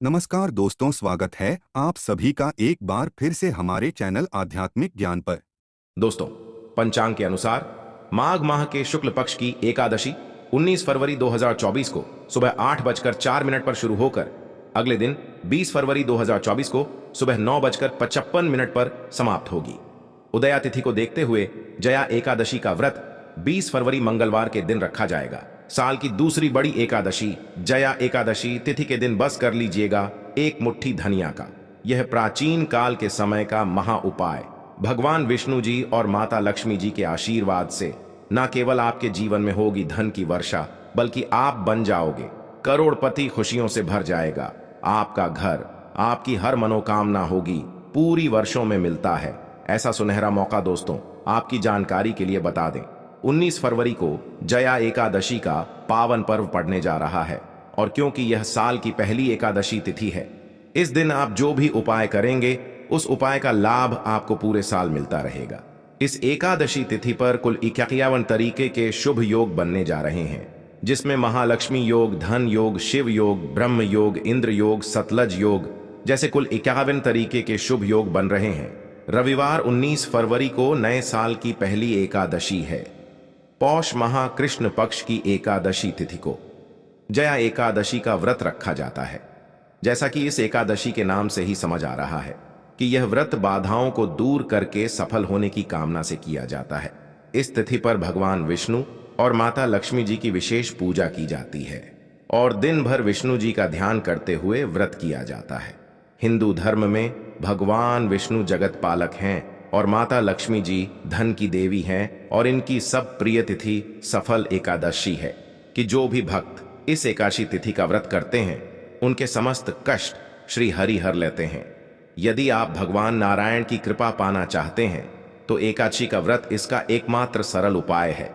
नमस्कार दोस्तों, स्वागत है आप सभी का एक बार फिर से हमारे चैनल आध्यात्मिक ज्ञान पर। दोस्तों, पंचांग के अनुसार माघ माह के शुक्ल पक्ष की एकादशी 19 फरवरी 2024 को सुबह 8:04 पर शुरू होकर अगले दिन 20 फरवरी 2024 को सुबह 9:55 पर समाप्त होगी। उदया तिथि को देखते हुए जया एकादशी का व्रत 20 फरवरी मंगलवार के दिन रखा जाएगा। साल की दूसरी बड़ी एकादशी जया एकादशी तिथि के दिन बस कर लीजिएगा एक मुट्ठी धनिया का। यह प्राचीन काल के समय का महा उपाय भगवान विष्णु जी और माता लक्ष्मी जी के आशीर्वाद से न केवल आपके जीवन में होगी धन की वर्षा, बल्कि आप बन जाओगे करोड़पति। खुशियों से भर जाएगा आपका घर, आपकी हर मनोकामना होगी पूरी वर्षों में मिलता है ऐसा सुनहरा मौका। दोस्तों, आपकी जानकारी के लिए बता दें, 19 फरवरी को जया एकादशी का पावन पर्व पड़ने जा रहा है और क्योंकि यह साल की पहली एकादशी तिथि है, इस दिन आप जो भी उपाय करेंगे उस उपाय का लाभ आपको पूरे साल मिलता रहेगा। इस एकादशी तिथि पर कुल 51 तरीके के शुभ योग बनने जा रहे हैं, जिसमें महालक्ष्मी योग, धन योग, शिव योग, ब्रह्म योग, इंद्र योग, सतलज योग जैसे कुल 51 तरीके के शुभ योग बन रहे हैं। रविवार 19 फरवरी को नए साल की पहली एकादशी है। पौष माह कृष्ण पक्ष की एकादशी तिथि को जया एकादशी का व्रत रखा जाता है। जैसा कि इस एकादशी के नाम से ही समझ आ रहा है कि यह व्रत बाधाओं को दूर करके सफल होने की कामना से किया जाता है। इस तिथि पर भगवान विष्णु और माता लक्ष्मी जी की विशेष पूजा की जाती है और दिन भर विष्णु जी का ध्यान करते हुए व्रत किया जाता है। हिंदू धर्म में भगवान विष्णु जगत पालक हैं और माता लक्ष्मी जी धन की देवी हैं और इनकी सब प्रिय तिथि सफल एकादशी है कि जो भी भक्त इस एकादशी तिथि का व्रत करते हैं उनके समस्त कष्ट श्री हरि हर लेते हैं। यदि आप भगवान नारायण की कृपा पाना चाहते हैं तो एकादशी का व्रत इसका एकमात्र सरल उपाय है।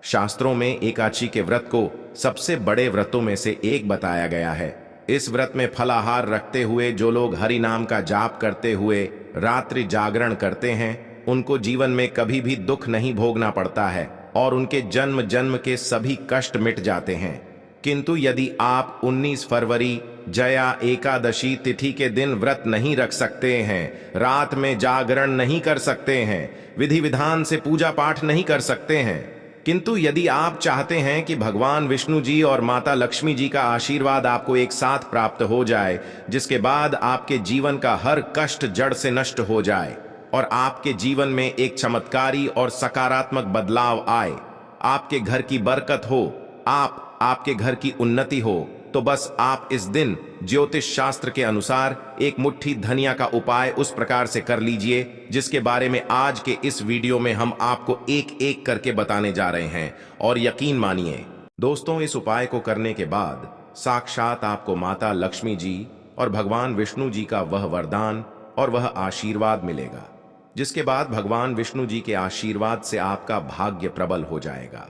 शास्त्रों में एकादशी के व्रत को सबसे बड़े व्रतों में से एक बताया गया है। इस व्रत में फलाहार रखते हुए जो लोग हरि नाम का जाप करते हुए रात्रि जागरण करते हैं, उनको जीवन में कभी भी दुख नहीं भोगना पड़ता है और उनके जन्म जन्म के सभी कष्ट मिट जाते हैं। किंतु यदि आप 19 फरवरी जया एकादशी तिथि के दिन व्रत नहीं रख सकते हैं, रात में जागरण नहीं कर सकते हैं, विधि विधान से पूजा पाठ नहीं कर सकते हैं, किंतु यदि आप चाहते हैं कि भगवान विष्णु जी और माता लक्ष्मी जी का आशीर्वाद आपको एक साथ प्राप्त हो जाए, जिसके बाद आपके जीवन का हर कष्ट जड़ से नष्ट हो जाए और आपके जीवन में एक चमत्कारी और सकारात्मक बदलाव आए, आपके घर की बरकत हो, आपके घर की उन्नति हो, तो बस आप इस दिन ज्योतिष शास्त्र के अनुसार एक मुट्ठी धनिया का उपाय उस प्रकार से कर लीजिए जिसके बारे में आज के इस वीडियो में हम आपको एक एक करके बताने जा रहे हैं। और यकीन मानिए दोस्तों, इस उपाय को करने के बाद साक्षात आपको माता लक्ष्मी जी और भगवान विष्णु जी का वह वरदान और वह आशीर्वाद मिलेगा, जिसके बाद भगवान विष्णु जी के आशीर्वाद से आपका भाग्य प्रबल हो जाएगा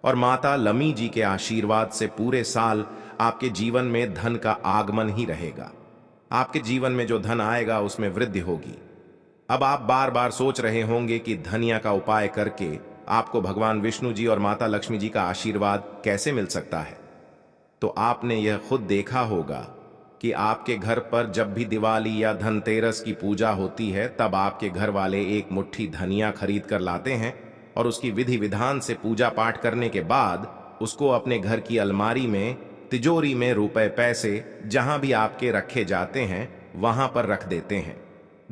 और माता लक्ष्मी जी के आशीर्वाद से पूरे साल आपके जीवन में धन का आगमन ही रहेगा। आपके जीवन में जो धन आएगा उसमें वृद्धि होगी। अब आप बार बार सोच रहे होंगे कि धनिया का उपाय करके आपको भगवान विष्णु जी और माता लक्ष्मी जी का आशीर्वाद कैसे मिल सकता है। तो आपने यह खुद देखा होगा कि आपके घर पर जब भी दिवाली या धनतेरस की पूजा होती है, तब आपके घर वाले एक मुट्ठी धनिया खरीद कर लाते हैं और उसकी विधि विधान से पूजा पाठ करने के बाद उसको अपने घर की अलमारी में, तिजोरी में रुपए पैसे जहां भी आपके रखे जाते हैं वहां पर रख देते हैं।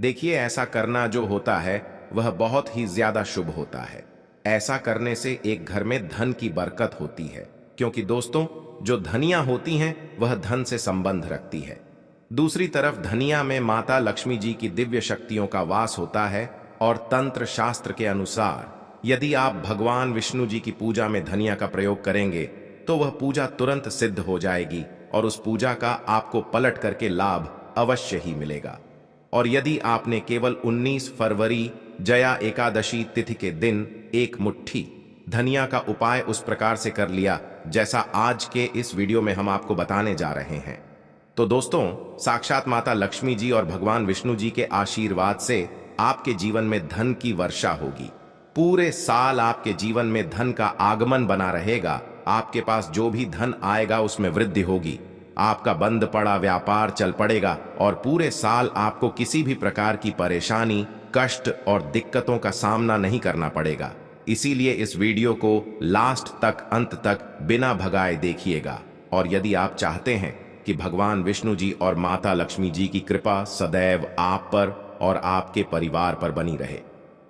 देखिए, ऐसा करना जो होता है वह बहुत ही ज्यादा शुभ होता है। ऐसा करने से एक घर में धन की बरकत होती है, क्योंकि दोस्तों जो धनिया होती हैं वह धन से संबंध रखती है। दूसरी तरफ धनिया में माता लक्ष्मी जी की दिव्य शक्तियों का वास होता है और तंत्र शास्त्र के अनुसार यदि आप भगवान विष्णु जी की पूजा में धनिया का प्रयोग करेंगे तो वह पूजा तुरंत सिद्ध हो जाएगी और उस पूजा का आपको पलट करके लाभ अवश्य ही मिलेगा। और यदि आपने केवल 19 फरवरी जया एकादशी तिथि के दिन एक मुट्ठी धनिया का उपाय उस प्रकार से कर लिया जैसा आज के इस वीडियो में हम आपको बताने जा रहे हैं, तो दोस्तों साक्षात माता लक्ष्मी जी और भगवान विष्णु जी के आशीर्वाद से आपके जीवन में धन की वर्षा होगी। पूरे साल आपके जीवन में धन का आगमन बना रहेगा। आपके पास जो भी धन आएगा उसमें वृद्धि होगी आपका बंद पड़ा व्यापार चल पड़ेगा और पूरे साल आपको किसी भी प्रकार की परेशानी, कष्ट और दिक्कतों का सामना नहीं करना पड़ेगा। इसीलिए इस वीडियो को लास्ट तक, अंत तक बिना भगाए देखिएगा। और यदि आप चाहते हैं कि भगवान विष्णु जी और माता लक्ष्मी जी की कृपा सदैव आप पर और आपके परिवार पर बनी रहे,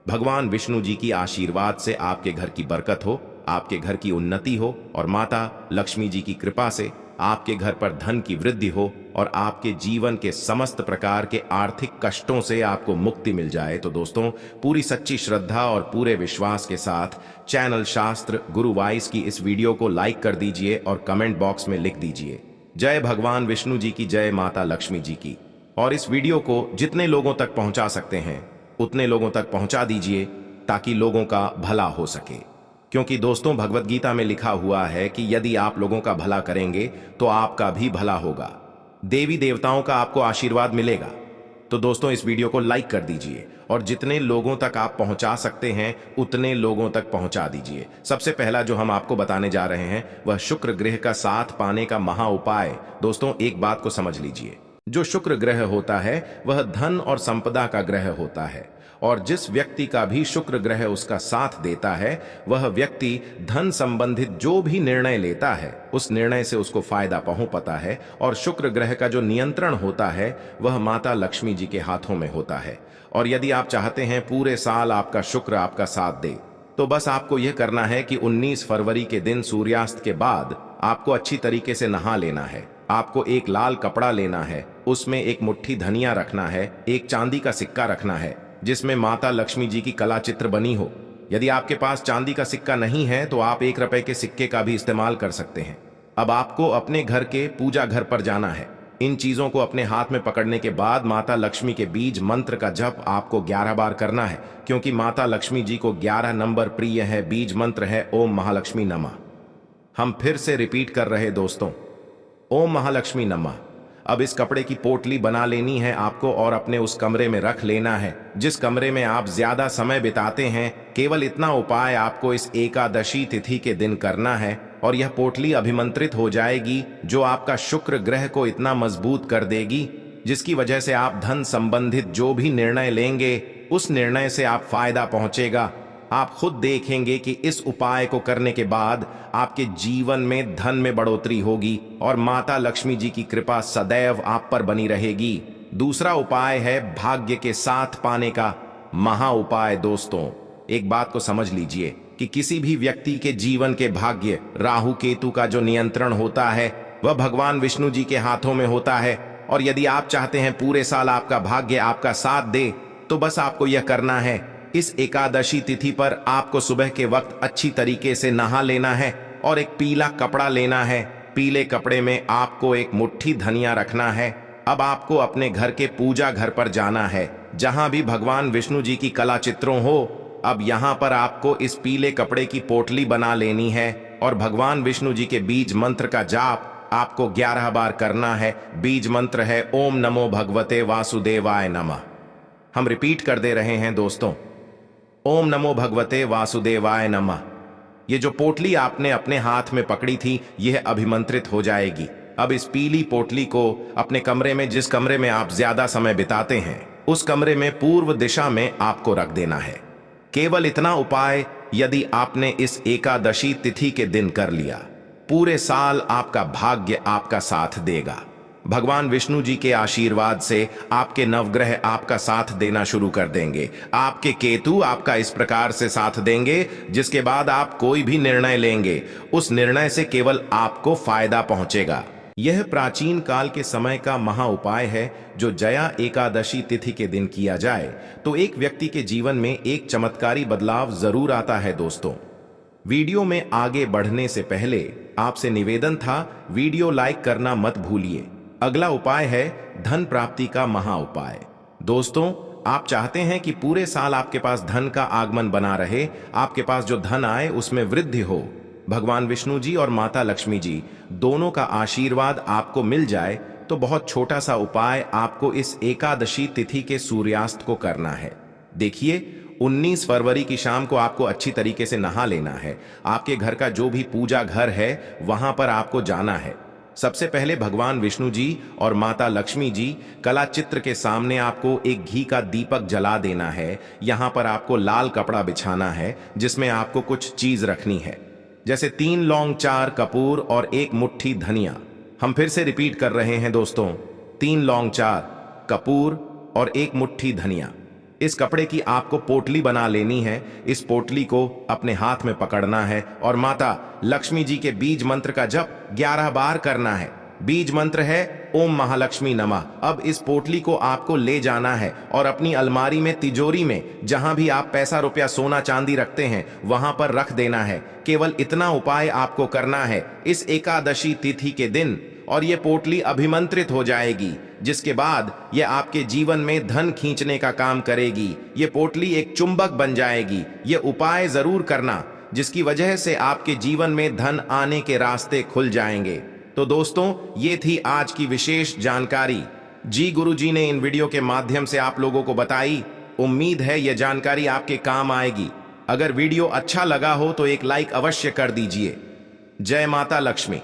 भगवान विष्णु जी की आशीर्वाद से आपके घर की बरकत हो, आपके घर की उन्नति हो और माता लक्ष्मी जी की कृपा से आपके घर पर धन की वृद्धि हो और आपके जीवन के समस्त प्रकार के आर्थिक कष्टों से आपको मुक्ति मिल जाए, तो दोस्तों पूरी सच्ची श्रद्धा और पूरे विश्वास के साथ चैनल शास्त्र गुरु वाइस की इस वीडियो को लाइक कर दीजिए और कमेंट बॉक्स में लिख दीजिए जय भगवान विष्णु जी की, जय माता लक्ष्मी जी की। और इस वीडियो को जितने लोगों तक पहुंचा सकते हैं उतने लोगों तक पहुंचा दीजिए ताकि लोगों का भला हो सके। क्योंकि दोस्तों भगवत गीता में लिखा हुआ है कि यदि आप लोगों का भला करेंगे तो आपका भी भला होगा, देवी देवताओं का आपको आशीर्वाद मिलेगा। तो दोस्तों इस वीडियो को लाइक कर दीजिए और जितने लोगों तक आप पहुंचा सकते हैं उतने लोगों तक पहुंचा दीजिए। सबसे पहला जो हम आपको बताने जा रहे हैं वह शुक्र ग्रह का साथ पाने का महा उपाय। दोस्तों एक बात को समझ लीजिए, जो शुक्र ग्रह होता है वह धन और संपदा का ग्रह होता है और जिस व्यक्ति का भी शुक्र ग्रह उसका साथ देता है वह व्यक्ति धन संबंधित जो भी निर्णय लेता है उस निर्णय से उसको फायदा पहुंचता है। और शुक्र ग्रह का जो नियंत्रण होता है वह माता लक्ष्मी जी के हाथों में होता है। और यदि आप चाहते हैं पूरे साल आपका शुक्र आपका साथ दे तो बस आपको यह करना है कि 19 फरवरी के दिन सूर्यास्त के बाद आपको अच्छी तरीके से नहा लेना है। आपको एक लाल कपड़ा लेना है, उसमें एक मुट्ठी धनिया रखना है, एक चांदी का सिक्का रखना है जिसमें माता लक्ष्मी जी की कला चित्र बनी हो। यदि आपके पास चांदी का सिक्का नहीं है तो आप 1 रुपए के सिक्के का भी इस्तेमाल कर सकते हैं। अब आपको अपने घर के पूजा घर पर जाना है। इन चीजों को अपने हाथ में पकड़ने के बाद माता लक्ष्मी के बीज मंत्र का जप आपको 11 बार करना है, क्योंकि माता लक्ष्मी जी को 11 नंबर प्रिय है। बीज मंत्र है ओम महालक्ष्मी नमः। हम फिर से रिपीट कर रहे दोस्तों, ओम महालक्ष्मी नमः। अब इस कपड़े की पोटली बना लेनी है आपको और अपने उस कमरे में रख लेना है जिस कमरे में आप ज्यादा समय बिताते हैं। केवल इतना उपाय आपको इस एकादशी तिथि के दिन करना है और यह पोटली अभिमंत्रित हो जाएगी जो आपका शुक्र ग्रह को इतना मजबूत कर देगी जिसकी वजह से आप धन संबंधित जो भी निर्णय लेंगे उस निर्णय से आप फायदा पहुंचेगा। आप खुद देखेंगे कि इस उपाय को करने के बाद आपके जीवन में धन में बढ़ोतरी होगी और माता लक्ष्मी जी की कृपा सदैव आप पर बनी रहेगी। दूसरा उपाय है भाग्य के साथ पाने का महा उपाय। दोस्तों एक बात को समझ लीजिए कि किसी भी व्यक्ति के जीवन के भाग्य, राहु केतु का जो नियंत्रण होता है वह भगवान विष्णु जी के हाथों में होता है। और यदि आप चाहते हैं पूरे साल आपका भाग्य आपका साथ दे तो बस आपको यह करना है, इस एकादशी तिथि पर आपको सुबह के वक्त अच्छी तरीके से नहा लेना है और एक पीला कपड़ा लेना है। पीले कपड़े में आपको एक मुट्ठी धनिया रखना है। अब आपको अपने घर के पूजा घर पर जाना है जहां भी भगवान विष्णु जी की कला चित्रों हो। अब यहां पर आपको इस पीले कपड़े की पोटली बना लेनी है और भगवान विष्णु जी के बीज मंत्र का जाप आपको 11 बार करना है। बीज मंत्र है ओम नमो भगवते वासुदेवाय नमः। हम रिपीट कर दे रहे हैं दोस्तों, ओम नमो भगवते वासुदेवाय नमः। ये जो पोटली आपने अपने हाथ में पकड़ी थी यह अभिमंत्रित हो जाएगी। अब इस पीली पोटली को अपने कमरे में, जिस कमरे में आप ज्यादा समय बिताते हैं उस कमरे में पूर्व दिशा में आपको रख देना है। केवल इतना उपाय यदि आपने इस एकादशी तिथि के दिन कर लिया, पूरे साल आपका भाग्य आपका साथ देगा। भगवान विष्णु जी के आशीर्वाद से आपके नवग्रह आपका साथ देना शुरू कर देंगे। आपके केतु आपका इस प्रकार से साथ देंगे जिसके बाद आप कोई भी निर्णय लेंगे उस निर्णय से केवल आपको फायदा पहुंचेगा। यह प्राचीन काल के समय का महा उपाय है जो जया एकादशी तिथि के दिन किया जाए तो एक व्यक्ति के जीवन में एक चमत्कारी बदलाव जरूर आता है। दोस्तों वीडियो में आगे बढ़ने से पहले आपसे निवेदन था, वीडियो लाइक करना मत भूलिए। अगला उपाय है धन प्राप्ति का महा उपाय। दोस्तों आप चाहते हैं कि पूरे साल आपके पास धन का आगमन बना रहे, आपके पास जो धन आए उसमें वृद्धि हो, भगवान विष्णु जी और माता लक्ष्मी जी दोनों का आशीर्वाद आपको मिल जाए, तो बहुत छोटा सा उपाय आपको इस एकादशी तिथि के सूर्यास्त को करना है। देखिए 19 फरवरी की शाम को आपको अच्छी तरीके से नहा लेना है। आपके घर का जो भी पूजा घर है वहां पर आपको जाना है। सबसे पहले भगवान विष्णु जी और माता लक्ष्मी जी कला चित्र के सामने आपको एक घी का दीपक जला देना है। यहां पर आपको लाल कपड़ा बिछाना है जिसमें आपको कुछ चीज रखनी है, जैसे 3 लौंग, 4 कपूर और 1 मुट्ठी धनिया। हम फिर से रिपीट कर रहे हैं दोस्तों, 3 लौंग, 4 कपूर और 1 मुट्ठी धनिया। इस कपड़े की आपको पोटली बना लेनी है। इस पोटली को अपने हाथ में पकड़ना है और माता लक्ष्मी जी के बीज मंत्र का जप 11 बार करना है। बीज मंत्र है ओम महालक्ष्मी नमः। अब इस पोटली को आपको ले जाना है और अपनी अलमारी में, तिजोरी में, जहां भी आप पैसा, रुपया, सोना, चांदी रखते हैं वहां पर रख देना है। केवल इतना उपाय आपको करना है इस एकादशी तिथि के दिन, और ये पोटली अभिमंत्रित हो जाएगी, जिसके बाद ये आपके जीवन में धन खींचने का काम करेगी। ये पोटली एक चुंबक बन जाएगी। ये उपाय जरूर करना, जिसकी वजह से आपके जीवन में धन आने के रास्ते खुल जाएंगे। तो दोस्तों, ये थी आज की विशेष जानकारी। जी गुरु जी ने इन वीडियो के माध्यम से आप लोगों को बताई। उम्मीद है यह जानकारी आपके काम आएगी। अगर वीडियो अच्छा लगा हो तो एक लाइक अवश्य कर दीजिए। जय माता लक्ष्मी।